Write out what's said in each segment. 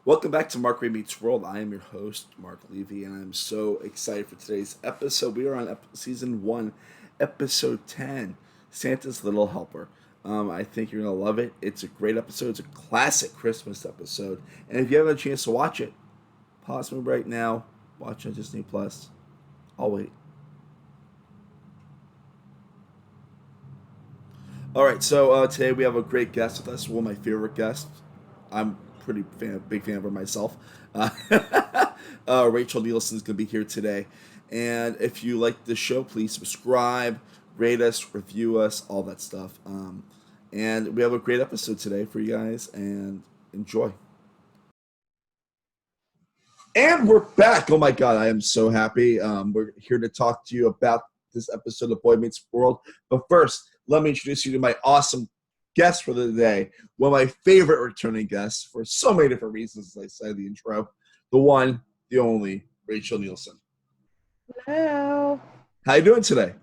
Welcome back to Mark Remeets World. I am your host, Mark Levy, and I'm so excited for today's episode. We are on season 1, episode 10, Santa's Little Helper. I think you're going to love it. It's a great episode. It's a classic Christmas episode. And if you haven't had a chance to watch it, pause me right now. Watch on Disney Plus. I'll wait. All right, so today we have a great guest with us. One of my favorite guests. I'm big fan of her myself. Uh, Rachel Nielsen is going to be here today. And if you like the show, please subscribe, rate us, review us, all that stuff. And we have a great episode today for you guys, and enjoy. And we're back. Oh my God, I am so happy. We're here to talk to you about this episode of Boy Meets World. But first, let me introduce you to my awesome guest for the day. One of my favorite returning guests for so many different reasons, as I said in the intro. The one, the only, Rachel Nielsen. Hello. How you doing today?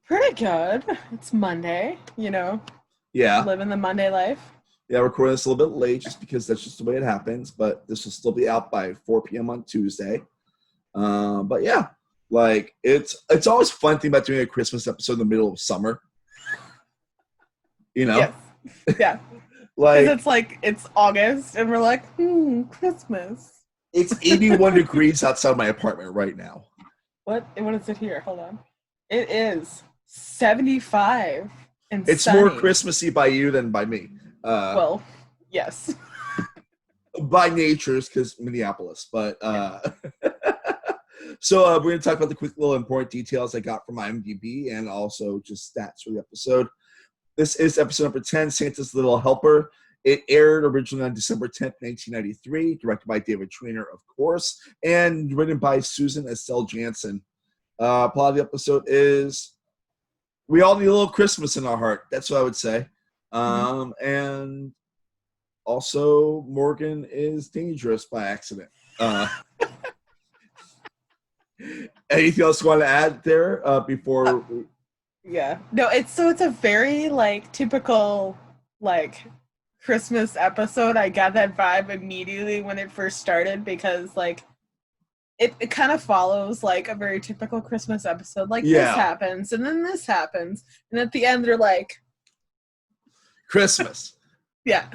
Pretty good. It's Monday, Yeah. living the Monday life. Yeah, recording this a little bit late just because that's just the way it happens. But this will still be out by 4 p.m. on Tuesday. But yeah, like it's always fun thing about doing a Christmas episode in the middle of summer. Yes. Yeah. Like it's August and we're like, Christmas. it's 81 degrees outside my apartment right now. What is it here? Hold on. It is 75 and It's sunny. more Christmassy by you than by me. Well, yes. By nature's because Minneapolis. But so we're going to talk about the quick little important details I got from IMDb and also just stats for the episode. This is episode number 10, Santa's Little Helper. It aired originally on December 10th, 1993, directed by David Trainer, of course, and written by Susan Estelle Jansen. Plot of the episode is we all need a little Christmas in our heart. That's what I would say. And also, Morgan is dangerous by accident. Anything else you want to add there before? Yeah. No, it's a very typical Christmas episode. I got that vibe immediately when it first started because it kind of follows a very typical Christmas episode. This happens and then this happens. And at the end they're like Christmas. Yeah.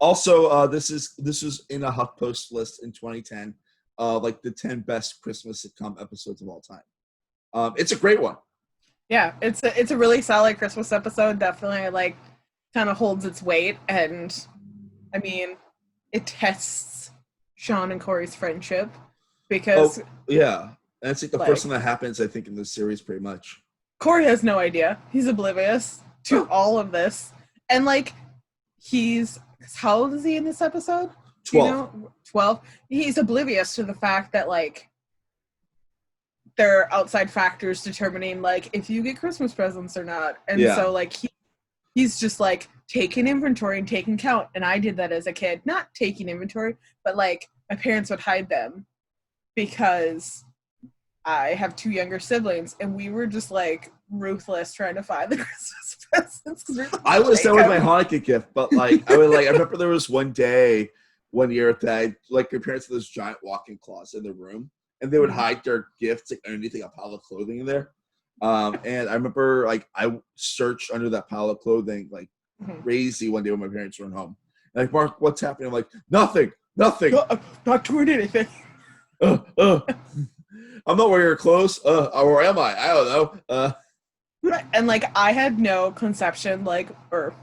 Also, this is in a HuffPost list in 2010, the 10 best Christmas sitcom episodes of all time. It's a great one. Yeah, it's a really solid Christmas episode. Definitely kind of holds its weight, and I mean, it tests Sean and Cory's friendship because yeah, and it's the first time that happens, I think, in this series, pretty much. Cory has no idea. He's oblivious to all of this, and he's how old is he in this episode? 12. 12. He's oblivious to the fact that there are outside factors determining if you get Christmas presents or not, and so he's just taking inventory and taking count. And I did that as a kid, not taking inventory, but my parents would hide them because I have 2 younger siblings, and we were just ruthless trying to find the Christmas presents. I was that with my Hanukkah gift, but I remember there was one year that my parents had this giant walk-in closet in the room. And they would hide their gifts underneath a pile of clothing in there. And I remember I searched under that pile of clothing crazy one day when my parents weren't home. And Mark, what's happening? I'm like, nothing. No, I'm not doing anything. I'm not wearing your clothes. Or am I? I don't know. Right. And I had no conception, or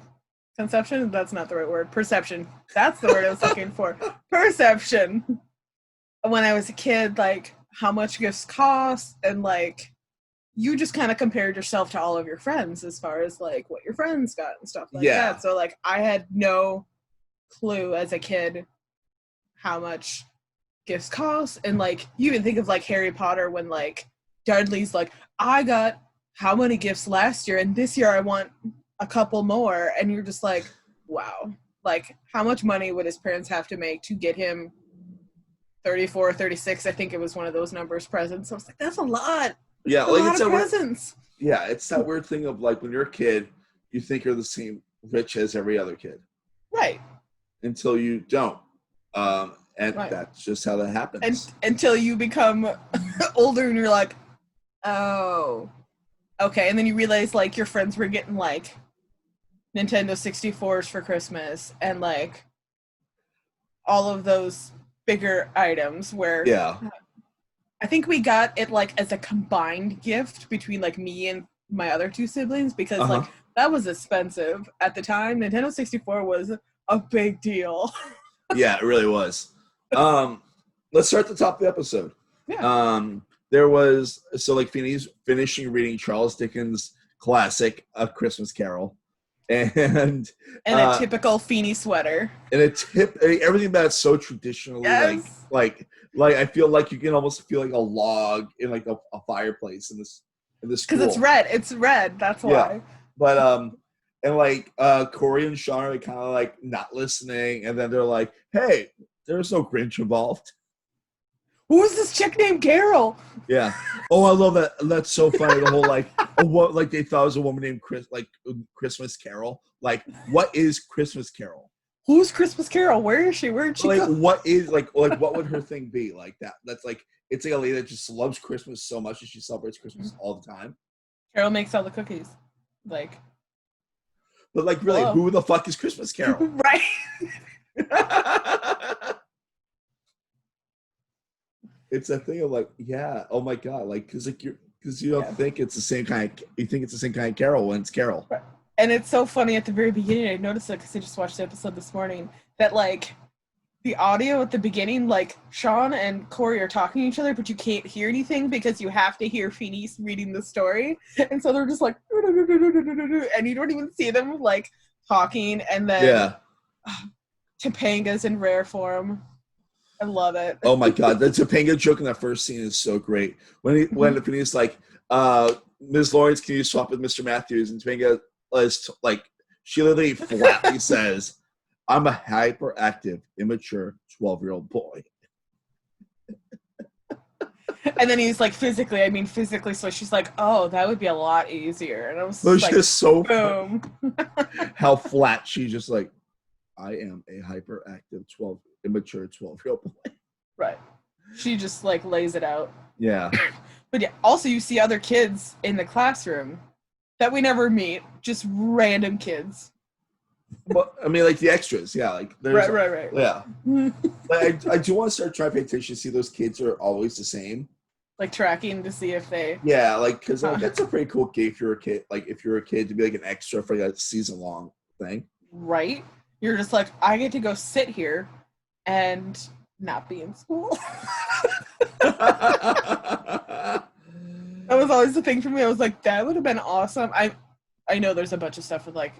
conception? That's not the right word. Perception. That's the word I was looking for. Perception. When I was a kid, how much gifts cost, and you just kind of compared yourself to all of your friends as far as what your friends got and stuff that. So I had no clue as a kid how much gifts cost, and you even think of Harry Potter when Dudley's I got how many gifts last year, and this year I want a couple more, and you're just wow, how much money would his parents have to make to get him 34, 36, I think it was one of those numbers presents. I was that's a lot. Yeah, a lot of presents. Yeah, it's that weird thing of when you're a kid, you think you're the same rich as every other kid. Right. until you don't. And Right. that's just how that happens. And until you become older and you're like, oh, okay. And then you realize like your friends were getting like Nintendo 64s for Christmas and like all of those bigger items where yeah. I think we got it like as a combined gift between like me and my other two siblings because like that was expensive at the time. Nintendo 64 was a big deal. Yeah, it really was. Let's start at the top of the episode. Yeah. There was like Feeney's finishing reading Charles Dickens' classic A Christmas Carol. And a typical Feeney sweater. And everything that's so traditionally like I feel like you can almost feel like a log in like a fireplace in this because it's red. It's red. That's why. Yeah. But and like Cory and Sean are kind of like not listening, and then they're like, "Hey, there's no Grinch involved." Who's this chick named Carol? Yeah. Oh, I love that. That's so funny. The whole like, like they thought it was a woman named Christmas Carol. Like, what is Christmas Carol? Who's Christmas Carol? Where is she? Where did she like, go? What is like what would her thing be like that? That's like it's like a lady that just loves Christmas so much that she celebrates Christmas all the time. Carol makes all the cookies, like. But like, really, who the fuck is Christmas Carol? Right. It's a thing of like, yeah, oh my god, like because you don't think it's the same kind of, you think it's the same kind of Carol when it's Carol. Right. And it's so funny at the very beginning. I noticed it because I just watched the episode this morning that like the audio at the beginning, like Sean and Cory are talking to each other, but you can't hear anything because you have to hear Feeney reading the story, and so they're just like, and you don't even see them like talking, and then Topanga's in rare form. I love it. Oh my god, the Topanga joke in that first scene is so great. When Feeney's like, Ms. Lawrence, can you swap with Mr. Matthews? And Topanga is like, she literally flatly says, I'm a hyperactive, immature 12-year-old boy. And then he's like, physically, so she's like, oh, that would be a lot easier. And I was like, just so boom. How flat she's just like, I am a hyperactive immature 12-year-old boy. Right. She just like lays it out. Yeah. But yeah, also you see other kids in the classroom that we never meet, just random kids. Well, I mean, like the extras, yeah. Like there's right. Yeah. But I do want to start trying to pay attention to see those kids are always the same. Like tracking to see if they. Yeah, like because that's a pretty cool gig if you're a kid. Like if you're a kid to be like an extra for like a season-long thing. Right. You're just like, I get to go sit here and not be in school. That was always the thing for me. I was like, that would have been awesome. I know there's a bunch of stuff with like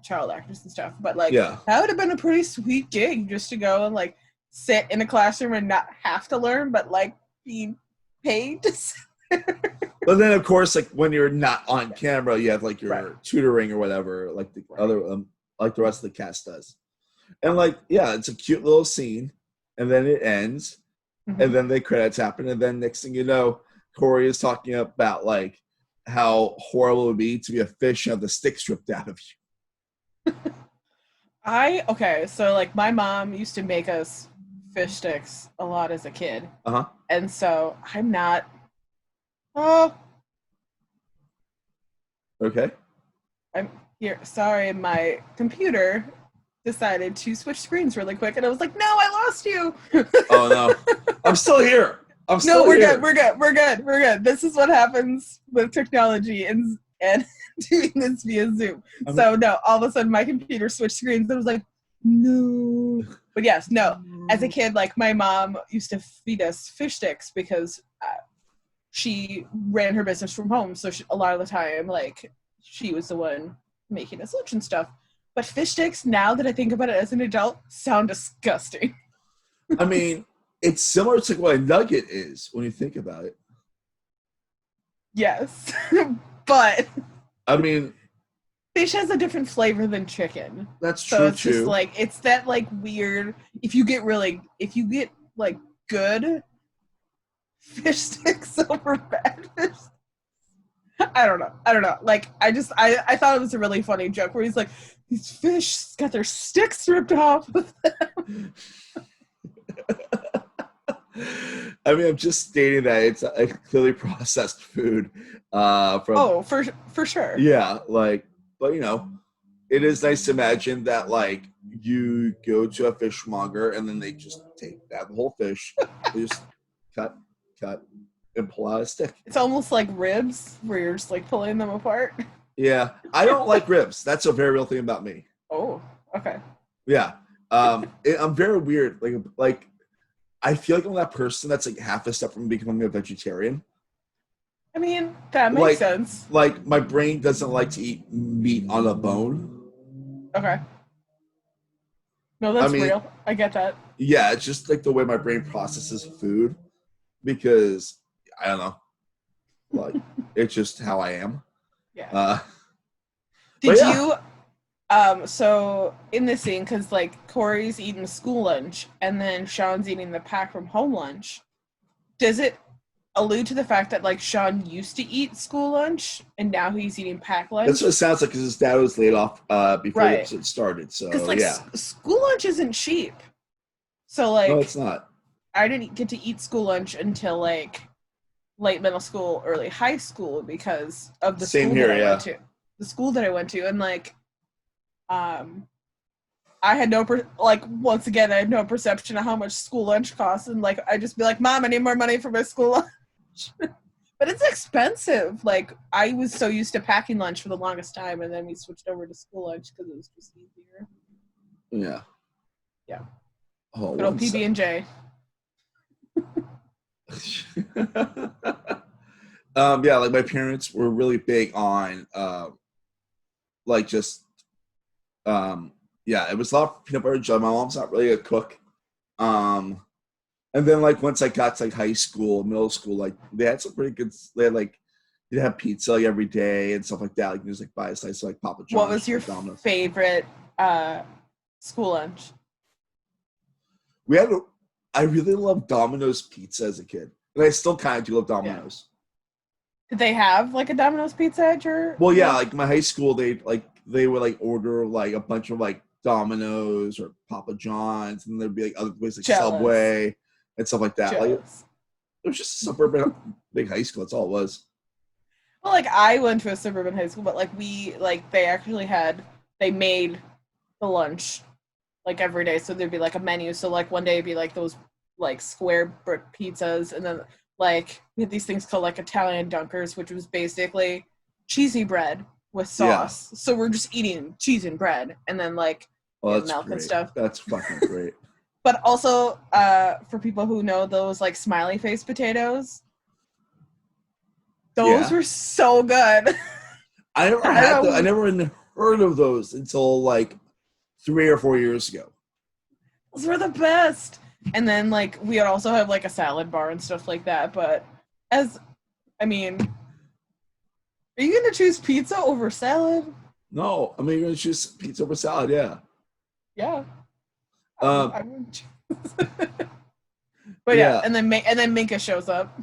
child actors and stuff, but like that would have been a pretty sweet gig just to go and like sit in a classroom and not have to learn, but like be paid to sit there. But then of course, like when you're not on camera, you have like your tutoring or whatever, like the other like the rest of the cast does. And like, yeah, it's a cute little scene, and then it ends, and then the credits happen, and then next thing you know, Cory is talking about like how horrible it would be to be a fish and have the stick stripped out of you. So like my mom used to make us fish sticks a lot as a kid. And so I'm not okay. I'm here. Sorry, my computer decided to switch screens really quick, and I was like, "No, I lost you." Oh no, I'm still here. We're good. This is what happens with technology and doing this via Zoom. So no, all of a sudden my computer switched screens. And I was like, no. But yes, no. As a kid, like my mom used to feed us fish sticks because she ran her business from home. So a lot of the time, like she was the one making us lunch and stuff. But fish sticks, now that I think about it as an adult, sound disgusting. I mean, it's similar to what a nugget is when you think about it. Yes. But I mean, fish has a different flavor than chicken. That's true. So it's just like, it's that like weird, if you get like good fish sticks over bad fish. I don't know. Like, I thought it was a really funny joke where he's like, these fish got their sticks ripped off of them. I mean, I'm just stating that it's a clearly processed food. For sure. Yeah, like, but it is nice to imagine that, like, you go to a fishmonger and then they just take that whole fish, they just cut, and pull out a stick. It's almost like ribs where you're just like pulling them apart. Yeah, I don't like ribs. That's a very real thing about me. Oh, okay. Yeah, I'm very weird. Like I feel like I'm that person that's like half a step from becoming a vegetarian. I mean, that makes sense. Like, my brain doesn't like to eat meat on a bone. Okay. No, that's real. I get that. Yeah, it's just like the way my brain processes food, because I don't know, like it's just how I am. Yeah. Did you? So in this scene, because like Corey's eating school lunch and then Sean's eating the pack from home lunch, does it allude to the fact that like Sean used to eat school lunch and now he's eating pack lunch? That's what it sounds like, because his dad was laid off before the episode started. So because like school lunch isn't cheap. So like, no, it's not. I didn't get to eat school lunch until like late middle school, early high school because of the school that I went to. The school that I went to, and like, I had once again, I had no perception of how much school lunch costs, and like, I'd just be like, Mom, I need more money for my school lunch. But it's expensive. Like, I was so used to packing lunch for the longest time, and then we switched over to school lunch because it was just easier. Yeah. Yeah. Oh, good old PB&J. Yeah, like my parents were really big on like just it was a lot of peanut butter and jelly. My mom's not really a cook. And then like once I got to like high school, middle school, like they had some pretty good, they'd have pizza like every day and stuff like that. Like you just like buy a slice of like Papa John's. What was your favorite school lunch? I really loved Domino's pizza as a kid. And I still kind of do love Domino's. Yeah. Did they have like a Domino's pizza at your? Well, yeah, like my high school, they would like order like a bunch of like Domino's or Papa John's, and there'd be like other places like Subway and stuff like that. Like it was just a suburban big high school. That's all it was. Well, like I went to a suburban high school, but like they made the lunch like every day, so there'd be like a menu. So like one day it'd be like those like square brick pizzas, and then like we had these things called like Italian dunkers, which was basically cheesy bread with sauce. Yeah. So we're just eating cheese and bread, and then like milk and stuff. That's fucking great. But also for people who know those like smiley face potatoes, those were so good. I never even heard of those until like 3 or 4 years ago. Those were the best. And then like we would also have like a salad bar and stuff like that. But are you gonna choose pizza over salad? No, I mean you're gonna choose pizza over salad, yeah. Yeah. I would choose. But yeah, and then Minka shows up.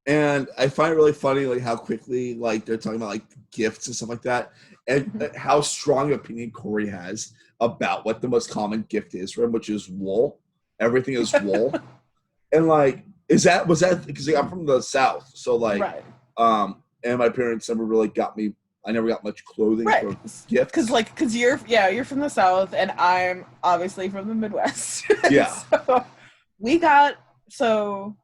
And I find it really funny like how quickly like they're talking about like gifts and stuff like that, and how strong opinion Cory has about what the most common gift is for him, which is wool. Everything is wool. And like, was that because I'm from the South, so like, and my parents never really got me. I never got much clothing for gifts. Because you're from the South, and I'm obviously from the Midwest. Yeah. So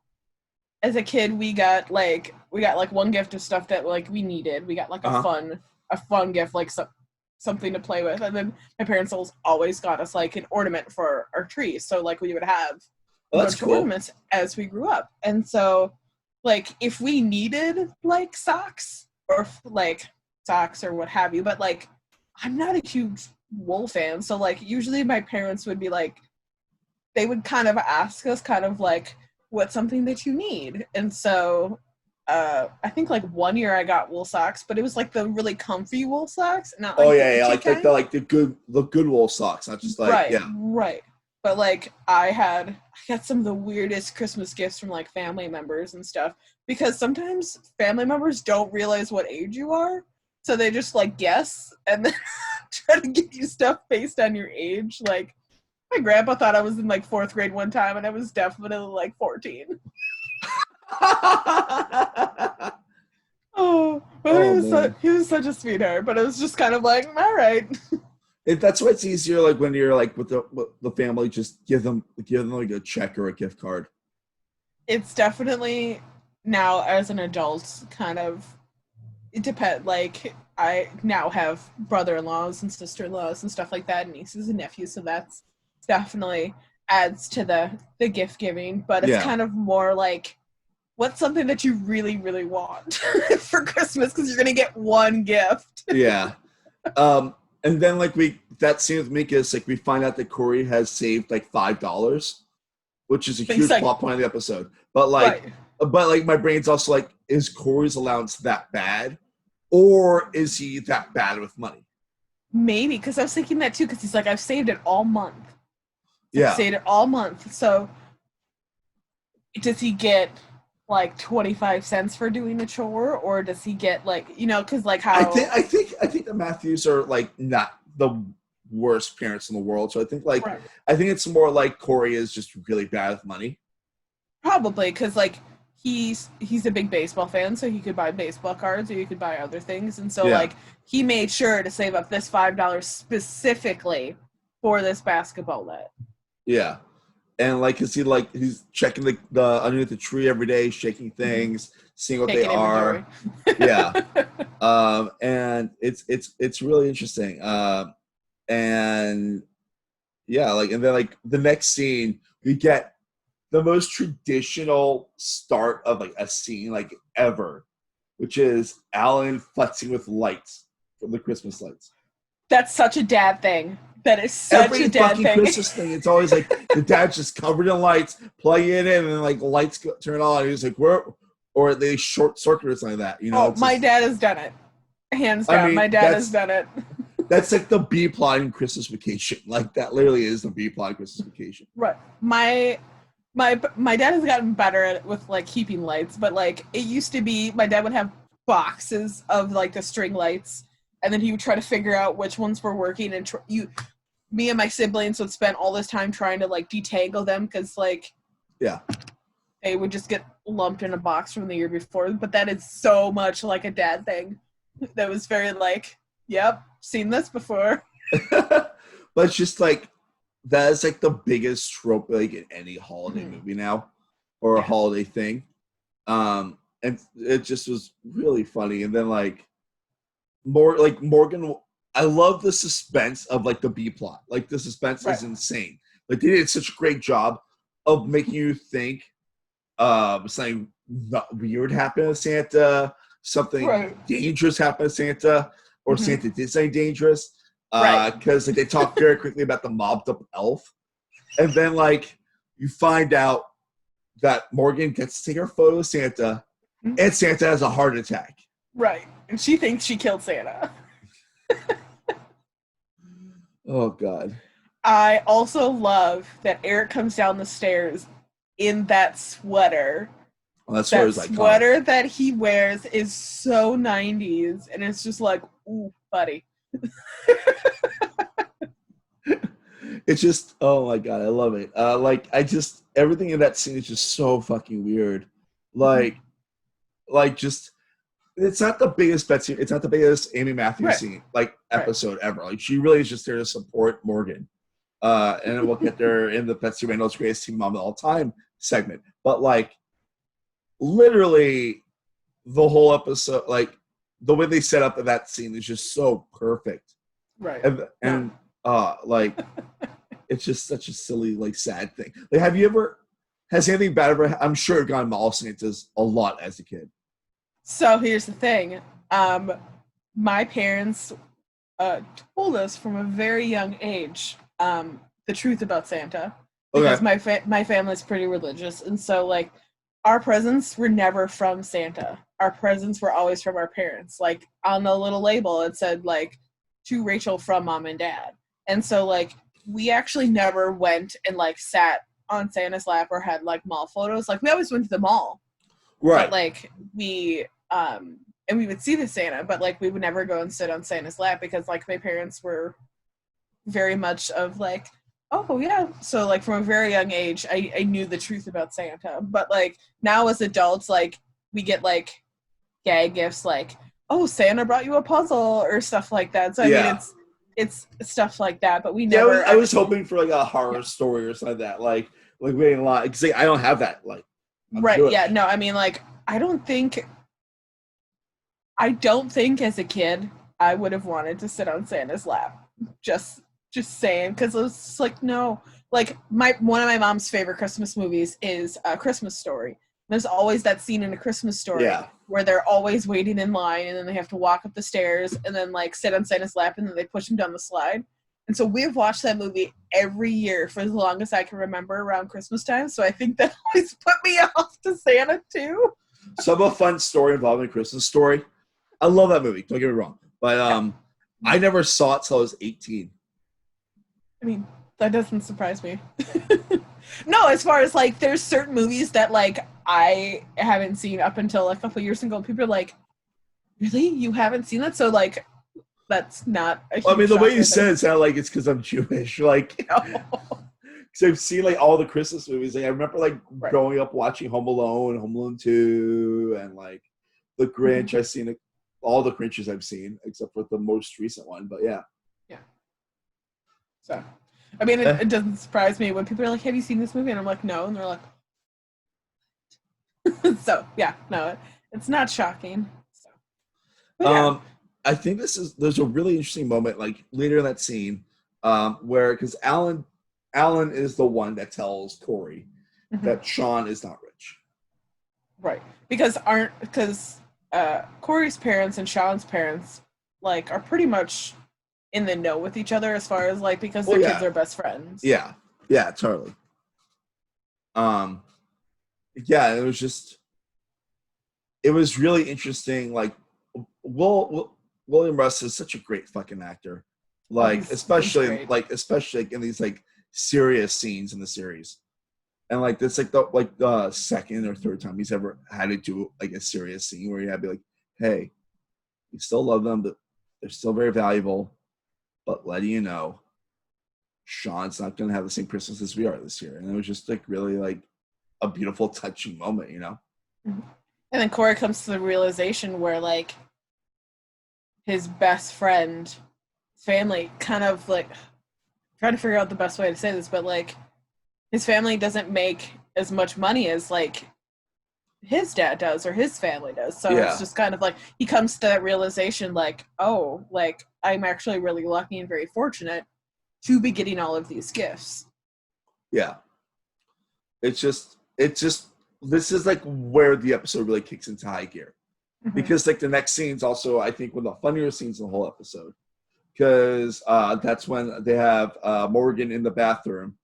as a kid, we got one gift of stuff that like we needed. We got like a fun gift, like something to play with, and then my parents always got us like an ornament for our tree. So like we would have ornaments as we grew up, and so like if we needed like socks or what have you, but like I'm not a huge wool fan, so like usually my parents would be like, they would kind of ask us kind of like, what's something that you need? And so I think like one year I got wool socks, but it was like the really comfy wool socks, not like the good wool socks, not just like right. But like I got some of the weirdest Christmas gifts from like family members and stuff. because sometimes family members don't realize what age you are, so they just like guess and then try to give you stuff based on your age. Like my grandpa thought I was in like 4th grade one time, and I was definitely like 14. But he was such a sweetheart. But it was just kind of like, all right. That's why it's easier, like when you're like with the family, just give them like a check or a gift card. It's definitely now as an adult, kind of. It depends. Like I now have brother-in-laws and sister-in-laws and stuff like that, and nieces and nephews. So that's definitely adds to the gift giving. But it's kind of more like, what's something that you really, really want for Christmas? Because you're gonna get one gift. Yeah. And then like that scene with Mikas, like we find out that Cory has saved like $5, which is a huge plot point of the episode. But like, my brain's also like, is Cory's allowance that bad, or is he that bad with money? Maybe, because I was thinking that too. Because he's like, I've saved it all month. I've saved it all month. So does he get like 25 cents for doing a chore, or does he get like, because like how I think the Matthews are like not the worst parents in the world, so I think like I think it's more like Cory is just really bad with money, probably because like he's a big baseball fan, so he could buy baseball cards or you could buy other things, and so like he made sure to save up this $5 specifically for this basketball net. And like, cause he's checking the underneath the tree every day, shaking things, seeing what they are. And it's really interesting. And then like the next scene, we get the most traditional start of like a scene like ever, which is Alan futzing with lights from the Christmas lights. That's such a dad thing. That is such a dad thing. Every Christmas thing, it's always like the dad's just covered in lights, plug it in, and then like the lights turn on. And he's like, "Where?" Or they short circuit or something like that. Oh, my dad has done it, hands down. I mean, my dad has done it. That's like the B plot in Christmas Vacation. Like that literally is the B plot in Christmas Vacation. Right. My dad has gotten better at it with like keeping lights, but like it used to be, my dad would have boxes of like the string lights, and then he would try to figure out which ones were working, and me and my siblings would spend all this time trying to like detangle them, because like they would just get lumped in a box from the year before. But that is so much like a dad thing. That was very like, yep, seen this before. But it's just like, that is like the biggest trope like in any holiday movie now, or a holiday thing. And it just was really funny. And then like Morgan, I love the suspense of like the B plot. Like the suspense is insane. Like they did such a great job of making you think something weird happened to Santa, something dangerous happened to Santa, or Santa did something dangerous. Because like they talk very quickly about the mobbed up elf, and then like you find out that Morgan gets to take her photo of Santa, and Santa has a heart attack. Right, and she thinks she killed Santa. Oh God. I also love that Eric comes down the stairs in that sweater. Well, that sweater that he wears is so 90s, and it's just like, ooh, buddy. It's just, oh my God, I love it. Everything in that scene is just so fucking weird. Like just, it's not the biggest Amy Matthews scene, episode ever. Like, she really is just there to support Morgan. And then we'll get there in the Betsy Randle's Greatest Teen Mom of All Time segment. But like, literally, the whole episode, like, the way they set up that scene is just so perfect. Right. And it's just such a silly, like, sad thing. Like, has anything bad ever, I'm sure it gone Mall Santas a lot as a kid. So here's the thing. My parents told us from a very young age the truth about Santa. Because my family's pretty religious. And so, like, our presents were never from Santa. Our presents were always from our parents. Like, on the little label, it said, like, to Rachel from Mom and Dad. And so, like, we actually never went and, like, sat on Santa's lap or had, like, mall photos. Like, we always went to the mall. Right. But like and we would see the Santa, but like we would never go and sit on Santa's lap because like my parents were very much of like, oh yeah. So like from a very young age, I knew the truth about Santa. But like now as adults, like we get like gag gifts like, oh, Santa brought you a puzzle or stuff like that. So I mean it's stuff like that, but we never. Yeah, I was hoping for like a horror story or something like that. Like waiting a lot because I don't have that. Like right. Jewish. Yeah. No, I mean like I don't think as a kid I would have wanted to sit on Santa's lap. Just saying, because it was like no, like one of my mom's favorite Christmas movies is A Christmas Story. There's always that scene in A Christmas Story where they're always waiting in line and then they have to walk up the stairs and then like sit on Santa's lap and then they push him down the slide. And so we've watched that movie every year for as long as I can remember around Christmas time. So I think that always put me off to Santa too. Some a fun story involving A Christmas Story. I love that movie. Don't get me wrong, but I never saw it till I was 18. I mean, that doesn't surprise me. No, as far as like, there's certain movies that like I haven't seen up until a couple years ago. People are like, "Really, you haven't seen that?" So like, that's not. I mean, the way you said it sounded like it's because I'm Jewish. Like, because I've seen like all the Christmas movies. Like, I remember like growing up watching Home Alone, Home Alone 2, and like The Grinch. Mm-hmm. I've seen all the Grinches I've seen except for the most recent one. But yeah. So, I mean, it doesn't surprise me when people are like, "Have you seen this movie?" And I'm like, "No," and they're like, so yeah, no, it's not shocking. So, I think there's a really interesting moment like later in that scene, where because Alan is the one that tells Cory that Sean is not rich, right? Because Cory's parents and Sean's parents like are pretty much in the know with each other as far as like because their kids are best friends. Yeah, totally. It was really interesting. Like, William Russ is such a great fucking actor. Like, especially in these like serious scenes in the series, and like this like the second or third time he's ever had to do like a serious scene where you had to be like, hey, you still love them, but they're still very valuable. But letting you know, Sean's not going to have the same Christmas as we are this year. And it was just like really like a beautiful, touching moment, you know? And then Cory comes to the realization where like his best friend, family kind of like, trying to figure out the best way to say this, but like his family doesn't make as much money as like his dad does or his family does. So it's just kind of like he comes to that realization like, oh, like I'm actually really lucky and very fortunate to be getting all of these gifts. Yeah. It's just this is like where the episode really kicks into high gear. Because like the next scene's also I think one of the funnier scenes in the whole episode. Because that's when they have Morgan in the bathroom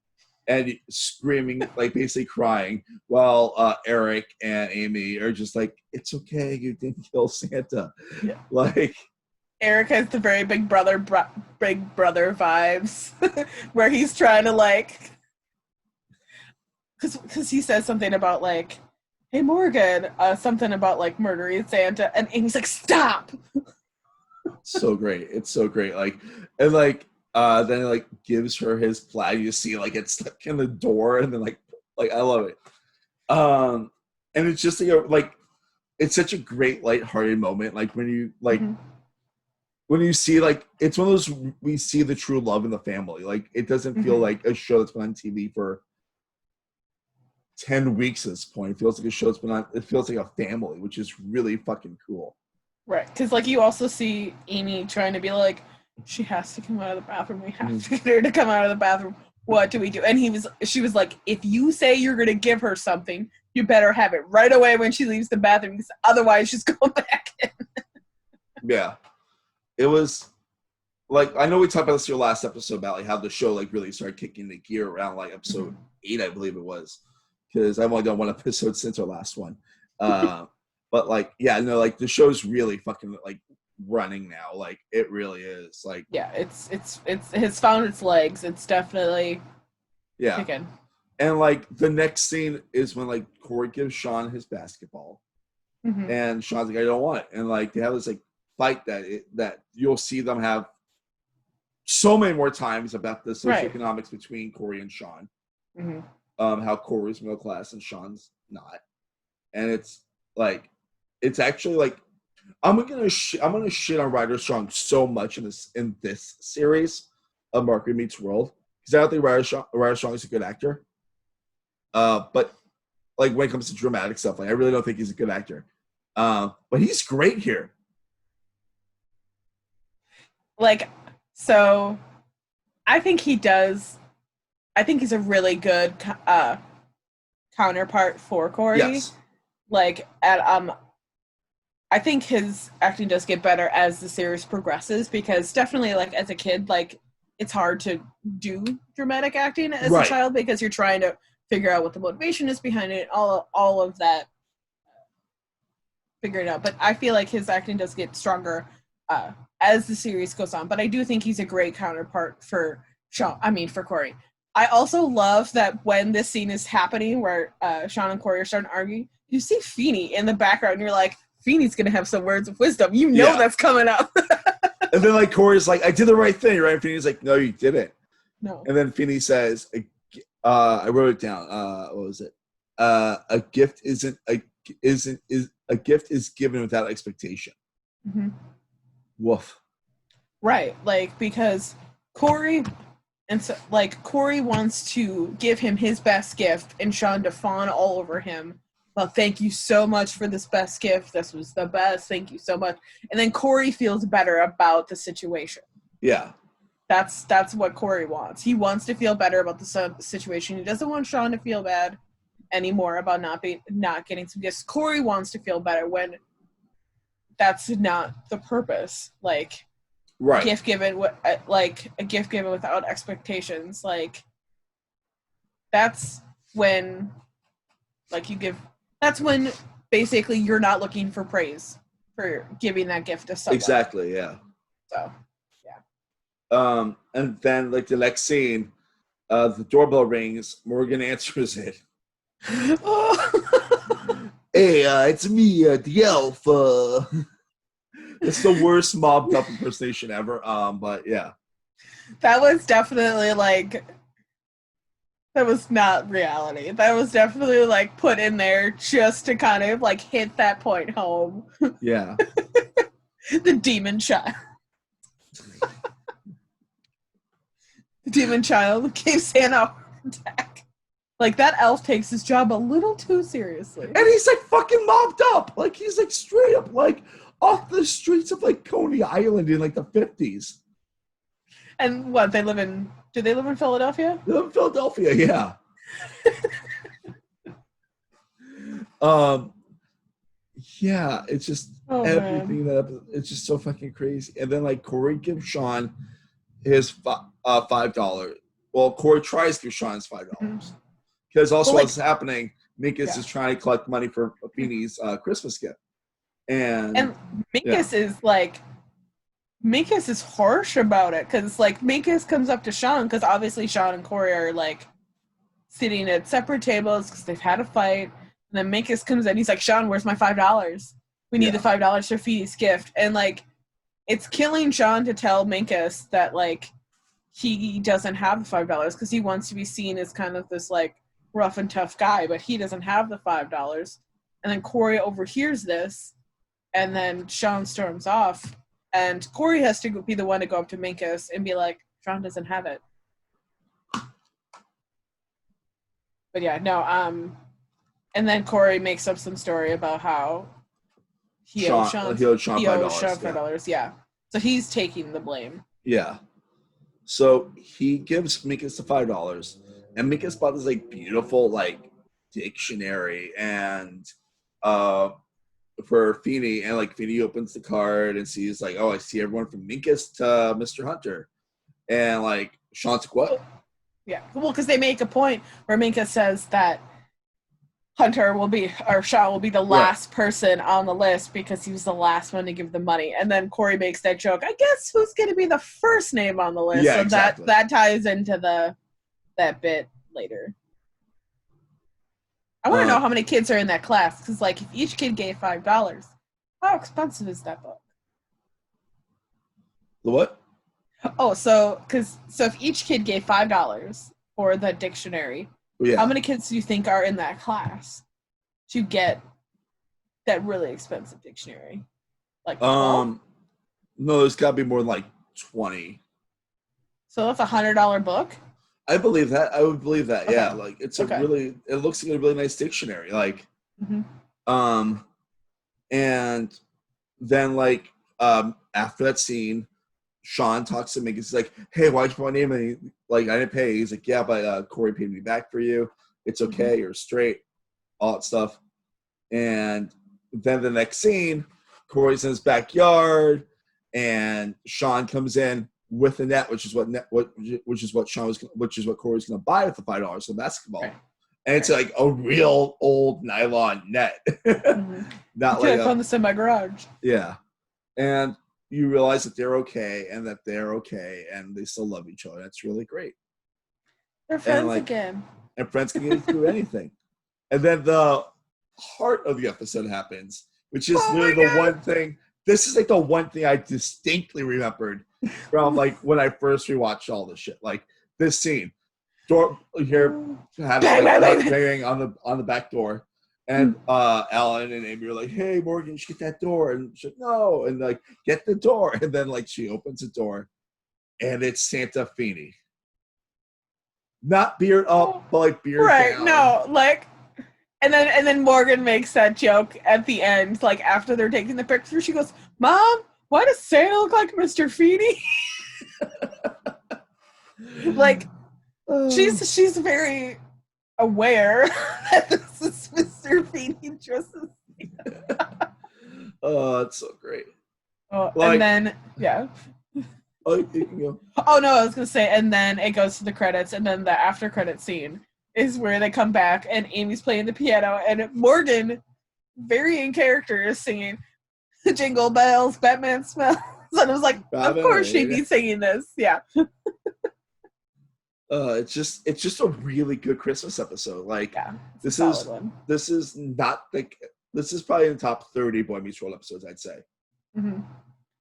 and screaming, like basically crying, while Eric and Amy are just like, "It's okay, you didn't kill Santa." Yeah. Like Eric has the very big brother vibes, where he's trying to like, because he says something about like, "Hey Morgan," something about like murdering Santa, and Amy's like, "Stop." So great. It's so great. Like, and like. Then it like gives her his flag. You see like it's stuck in the door, and then like I love it. And it's just like it's such a great lighthearted moment. Like when you like when you see like it's one of those we see the true love in the family. Like it doesn't feel like a show that's been on TV for 10 weeks at this point. It feels like a show that's been on. It feels like a family, which is really fucking cool. Right, because like you also see Amy trying to be like, she has to come out of the bathroom. We have to get her to come out of the bathroom. What do we do? And she was like, if you say you're going to give her something, you better have it right away when she leaves the bathroom, because otherwise she's going back in. Yeah. It was like, I know we talked about this in your last episode about like how the show like really started kicking the gear around like episode 8, I believe it was, because I've only done one episode since our last one. But like, yeah, no, like the show's really fucking like running now. Like it really is. Like yeah, it's has found its legs. It's definitely kicking. And like the next scene is when like Cory gives Sean his basketball, Mm-hmm. And Sean's like, I don't want it. And like they have this like fight that you'll see them have so many more times about the socioeconomics between Cory and Sean. Mm-hmm. How Cory's middle class and Sean's not. And it's like, it's actually like, I'm gonna shit on Ryder Strong so much in this series of Mark Remeets World, because I don't think Ryder Strong is a good actor. But like when it comes to dramatic stuff, like I really don't think he's a good actor. But he's great here. Like, so I think he does. I think he's a really good counterpart for Cory. Yes. Like, I think his acting does get better as the series progresses, because definitely, like, as a kid, like, it's hard to do dramatic acting as a child because you're trying to figure out what the motivation is behind it, all of that, figure it out. But I feel like his acting does get stronger as the series goes on. But I do think he's a great counterpart for Cory. I also love that when this scene is happening where Sean and Cory are starting to argue, you see Feeney in the background, and you're like, Feeney's gonna have some words of wisdom. You know that's coming up. And then like Cory's like, I did the right thing, right? And Feeney's like, no, you didn't. No. And then Feeney says, I wrote it down. What was it? A gift is given without expectation. Mm-hmm. Woof. Right, like, because Cory wants to give him his best gift, and Sean to fawn all over him. Well, thank you so much for this best gift. This was the best. Thank you so much. And then Cory feels better about the situation. Yeah. That's what Cory wants. He wants to feel better about the situation. He doesn't want Sean to feel bad anymore about not getting some gifts. Cory wants to feel better when that's not the purpose. Like, a gift given without expectations. Like, that's when, like, you give. That's when basically you're not looking for praise for giving that gift to someone. Exactly. Yeah. So. And then like the next scene, the doorbell rings. Morgan answers it. Hey, it's me, the elf. It's the worst mobbed up impersonation ever. But yeah, that was definitely like, that was not reality. That was definitely like put in there just to kind of like hit that point home. Yeah. The demon child. The demon child gave Santa a heart attack. Like, that elf takes his job a little too seriously. And he's like fucking mobbed up. Like, he's like straight up like off the streets of like Coney Island in like the 50s. And what, do they live in Philadelphia? They live in Philadelphia, yeah. Yeah, it's just everything it's just so fucking crazy. And then like Cory gives Sean his $5. Well, Cory tries to give Sean his $5 because also what's happening, Mikas is trying to collect money for Feeney's Christmas gift, and Mikas is harsh about it, because like Mikas comes up to Sean, because obviously Sean and Cory are like sitting at separate tables because they've had a fight, and then Mikas comes in, he's like, Sean, where's my $5? We need the $5 for Feeney's gift. And like, it's killing Sean to tell Mikas that like he doesn't have the $5 because he wants to be seen as kind of this like rough and tough guy, but he doesn't have the $5. And then Cory overhears this, and then Sean storms off, and Cory has to be the one to go up to Mikas and be like, Sean doesn't have it. But yeah, no, and then Cory makes up some story about how he owes Sean $5. Yeah. So he's taking the blame. Yeah. So he gives Mikas the $5, and Mikas bought this like beautiful like dictionary and for Feeney, and like Feeney opens the card and sees like, oh, I see everyone from Mikas to Mr. Hunter, and like Sean's like, what? Yeah, well, because they make a point where Mikas says that Sean will be the last person on the list because he was the last one to give the money. And then Cory makes that joke, I guess who's going to be the first name on the list? Yeah, so exactly. that ties into that bit later. I want to know how many kids are in that class, because like if each kid gave $5, how expensive is that book? The what? Oh, so if each kid gave $5 for the dictionary, how many kids do you think are in that class to get that really expensive dictionary? Like 12? No, there's got to be more than like 20. So that's $100 book? I believe that. I would believe that. Okay. Yeah, like it's it looks like a really nice dictionary. Like, and then like after that scene, Sean talks to Mikas. He's like, "Hey, why'd you put my name in?" Like, "I didn't pay." He's like, "Yeah, but Cory paid me back for you. It's okay. You're straight." All that stuff. And then the next scene, Cory's in his backyard, and Sean comes in with a net, which is what Cory's going to buy with the $5 for basketball. Right. And it's like a real old nylon net, not like I found this in my garage. Yeah, and you realize that they're okay, and they still love each other. That's really great. They're friends again, and friends can get through anything. And then the heart of the episode happens, which is really the one thing. This is like the one thing I distinctly remembered from like when I first rewatched all this shit. Like this scene, door here had bang on the back door, and Alan and Amy were like, "Hey, Morgan, you should get that door," and she's like, "No," and like, "Get the door," and then like she opens the door, and it's Santa Feeney, not beard up, but like beard down. No, like. And then Morgan makes that joke at the end, like after they're taking the picture. She goes, "Mom, why does Santa look like Mr. Feeney?" Like, she's very aware that this is Mr. Feeney dresses. Oh, it's so great. And then Oh, you can go. Oh no, I was gonna say, and then it goes to the credits, and then the after credit scene is where they come back and Amy's playing the piano and Morgan, very in character, is singing Jingle Bells, Batman Smells. And I was like, of course she'd be singing this. Yeah. It's just a really good Christmas episode. Like this is not like this is probably in the top 30 Boy Meets World episodes, I'd say. Mm-hmm.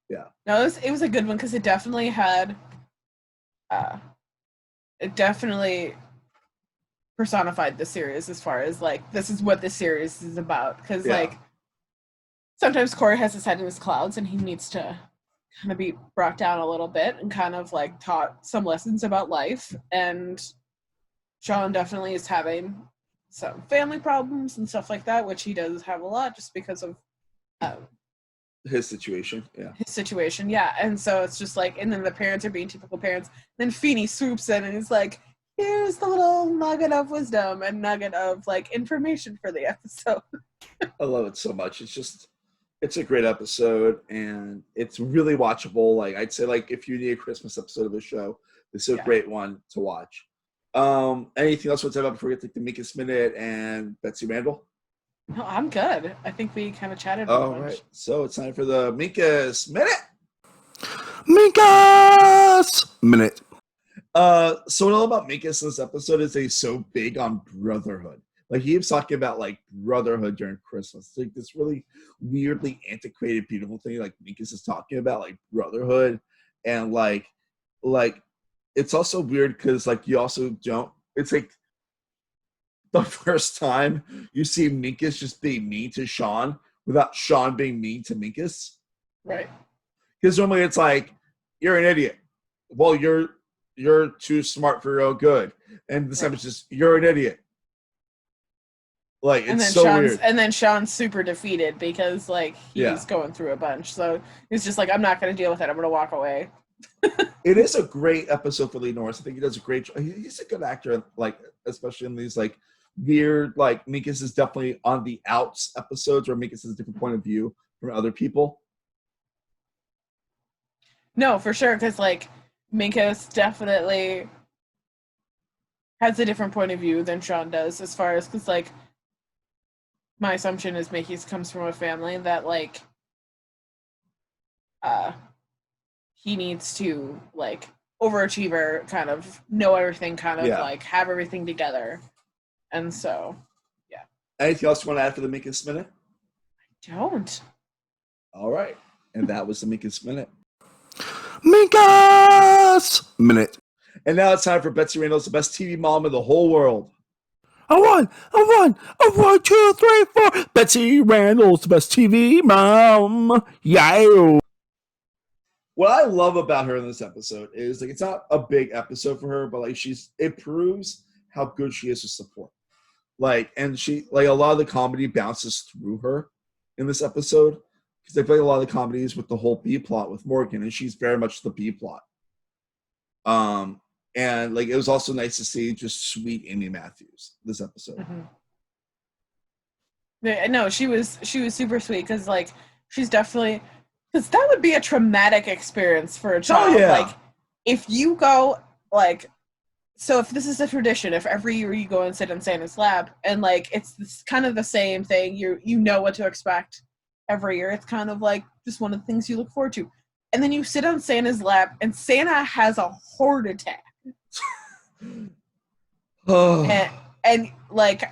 Yeah. No, it was a good one because it definitely had personified the series as far as like this is what the series is about, because like sometimes Cory has his head in his clouds and he needs to kind of be brought down a little bit and kind of like taught some lessons about life, and Sean definitely is having some family problems and stuff like that, which he does have a lot just because of his situation. And so it's just like, and then the parents are being typical parents, then Feeney swoops in and he's like, here's the little nugget of wisdom and nugget of like information for the episode. I love it so much. It's a great episode and it's really watchable. Like I'd say, like if you need a Christmas episode of a show, this is a great one to watch. Anything else to talk about before we get to the Mikas Minute and Betsy Randle? No, I'm good. I think we kind of chatted. All right, so it's time for the Mikas Minute. Mikas Minute. So what all about Mikas in this episode is he's so big on brotherhood. Like he keeps talking about like brotherhood during Christmas. It's like this really weirdly antiquated, beautiful thing. Like Mikas is talking about like brotherhood, and like it's also weird because like you also don't. It's like the first time you see Mikas just being mean to Sean without Sean being mean to Mikas. Right. Because normally it's like you're an idiot. Well, you're too smart for your own good. And this time it's just, you're an idiot. Like, it's so weird. And then Sean's super defeated because, like, he's going through a bunch. So he's just like, I'm not going to deal with it. I'm going to walk away. It is a great episode for Lee Norris. I think he does a great job. He's a good actor, like, especially in these, like, weird, like, Mikas is definitely on the outs episodes where Mikas has a different point of view from other people. No, for sure. Because, like, Mikas definitely has a different point of view than Sean does, as far as, because, like, my assumption is Mikas comes from a family that, like, he needs to, like, overachiever, kind of know everything, kind of, like, have everything together. And so, yeah. Anything else you want to add for the Mikas Minute? Don't. All right. And that was the Mikas Minute. Mikas Minute. And now it's time for Betsy Randle's the best TV mom in the whole world. A one, 2, 3, 4. Betsy Randle's the best TV mom. Yeah. What I love about her in this episode is like it's not a big episode for her, but like it proves how good she is with support. Like, and she like a lot of the comedy bounces through her in this episode because I feel like a lot of the comedies with the whole B plot with Morgan, and she's very much the B plot. And like it was also nice to see just sweet Amy Matthews this episode. Mm-hmm. No, she was super sweet because like she's definitely, because that would be a traumatic experience for a child. Oh, yeah. Like if you go like, so if this is a tradition, if every year you go and sit in Santa's lap and like it's kind of the same thing, you know what to expect every year. It's kind of like just one of the things you look forward to. And then you sit on Santa's lap and Santa has a heart attack. and like,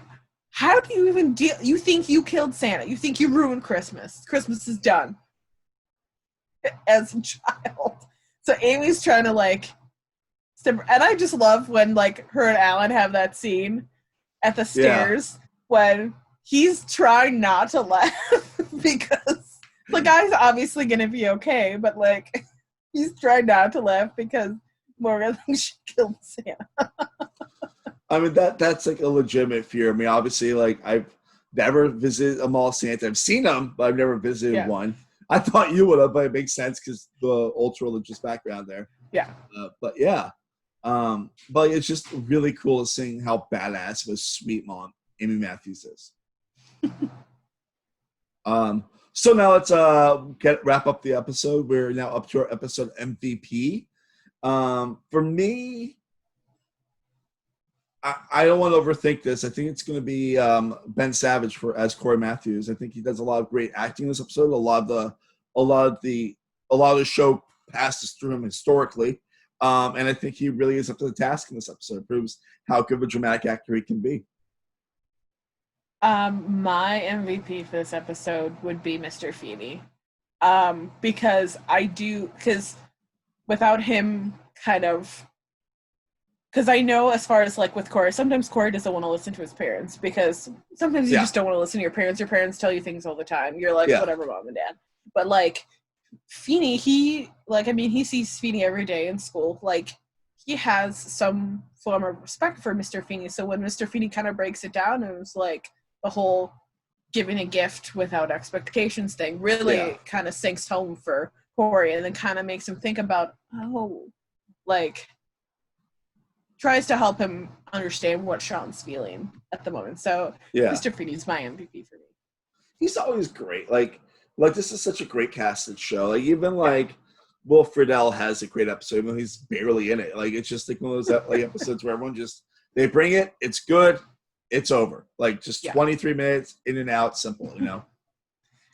how do you even deal? You think you killed Santa? You think you ruined Christmas? Christmas is done. As a child, so Amy's trying to like, and I just love when like her and Alan have that scene at the stairs when he's trying not to laugh because the guy's obviously gonna be okay, but like he's trying not to laugh because Morgan thinks she killed Santa. I mean that's like a legitimate fear. I mean, obviously, like I've never visited a mall Santa. I've seen them, but I've never visited one. I thought you would have, but it makes sense because the ultra religious background there. Yeah. But but it's just really cool seeing how badass of a sweet mom Amy Matthews is. So now let's wrap up the episode. We're now up to our episode MVP. For me, I don't want to overthink this. I think it's going to be Ben Savage as Cory Matthews. I think he does a lot of great acting in this episode. A lot of the show passes through him historically, and I think he really is up to the task in this episode. It proves how good of a dramatic actor he can be. My MVP for this episode would be Mr. Feeney, because without him kind of. Because I know as far as like with Cory, sometimes Cory doesn't want to listen to his parents because sometimes you just don't want to listen to your parents. Your parents tell you things all the time. You're like, whatever, mom and dad. But like Feeney, he sees Feeney every day in school. Like he has some form of respect for Mr. Feeney. So when Mr. Feeney kind of breaks it down, it was like the whole giving a gift without expectations thing really kind of sinks home for Cory and then kind of makes him think about, tries to help him understand what Sean's feeling at the moment. So Mr. Feeney's my MVP for me. He's always great. Like this is such a great casted show. Like even like Will Friedle has a great episode, even though he's barely in it. Like it's just like one of those episodes where everyone they bring it, it's good, it's over. Like just 23 minutes in and out, simple, you know.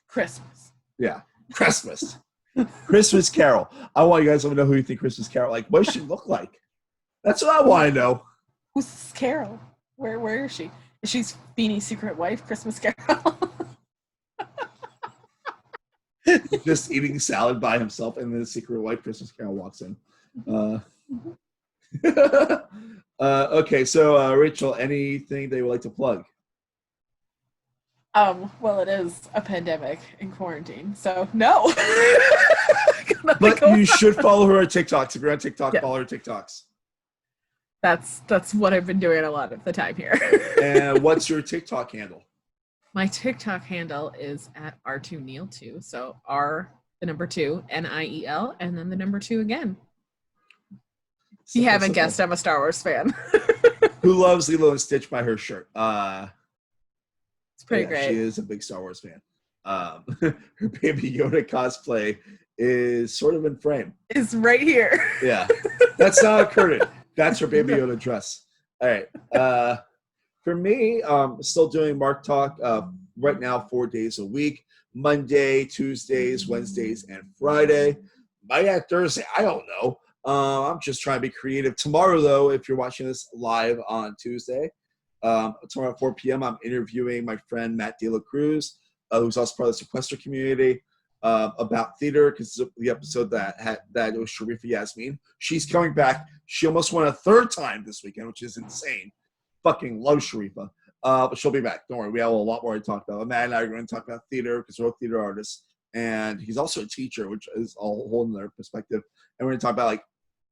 Christmas. Yeah, Christmas. Christmas Carol. I want you guys to know who you think Christmas Carol. Like, what does she look like? That's what I want to know. Who's Carol? Where is she? Is she Feeney's secret wife, Christmas Carol? Just eating salad by himself, and then the secret wife, Christmas Carol, walks in. Okay, so Rachel, anything they would like to plug? Well, it is a pandemic and quarantine, so no. But you should follow her on TikToks. If you're on TikTok, follow her TikToks. That's what I've been doing a lot of the time here. And what's your TikTok handle? My TikTok handle is at R2Niel2. So R, the number 2, Niel, and then the number 2 again. If you haven't guessed, I'm a Star Wars fan. Who loves Lilo and Stitch by her shirt? It's pretty great. She is a big Star Wars fan. Her Baby Yoda cosplay is sort of in frame. It's right here. Yeah. That's not a curtain. That's her Baby Yoda dress. All right. For me, still doing Mark Talk right now 4 days a week. Monday, Tuesdays, Wednesdays, and Friday. Might add Thursday. I don't know. I'm just trying to be creative. Tomorrow, though, if you're watching this live on Tuesday, Tomorrow at 4 p.m., I'm interviewing my friend Matt De La Cruz, who's also part of the Sequester community, about theater, because the episode that was Sharifa Yasmin. She's coming back. She almost won a third time this weekend, which is insane. Fucking love Sharifa. But she'll be back. Don't worry. We have a lot more to talk about. Matt and I are going to talk about theater because we're both theater artists. And he's also a teacher, which is a whole other perspective. And we're going to talk about like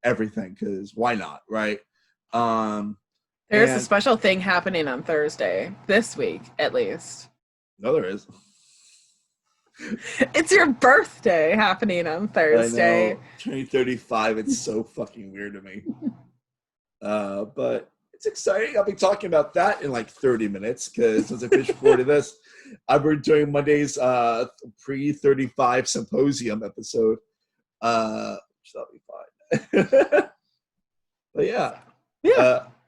everything because why not, right? There's a special thing happening on Thursday, this week at least. No, there is. It's your birthday happening on Thursday. I know. Turning 35, it's so fucking weird to me. But it's exciting. I'll be talking about that in like 30 minutes because as I finish recording this, I've been doing Monday's pre-35 symposium episode. Which that'll be fine. But yeah.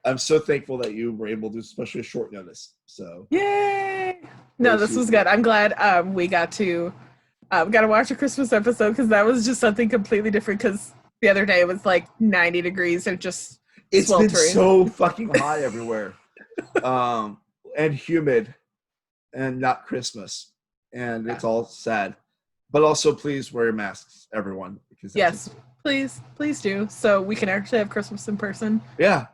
I'm so thankful that you were able to, especially a short notice. So yay! No, this was good. I'm glad we got to watch a Christmas episode because that was just something completely different. Because the other day it was like 90 degrees and just it's sweltering. Been so fucking hot everywhere, and humid, and not Christmas, and it's all sad. But also, please wear your masks, everyone. Because yes, please do, so we can actually have Christmas in person. Yeah,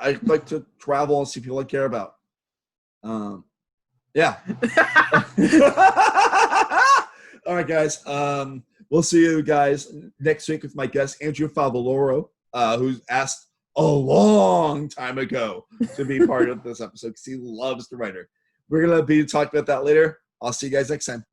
I'd like to travel and see people I care about. Yeah. All right, guys. We'll see you guys next week with my guest, Andrew Favaloro, who's asked a long time ago to be part of this episode because he loves the writer. We're going to be talking about that later. I'll see you guys next time.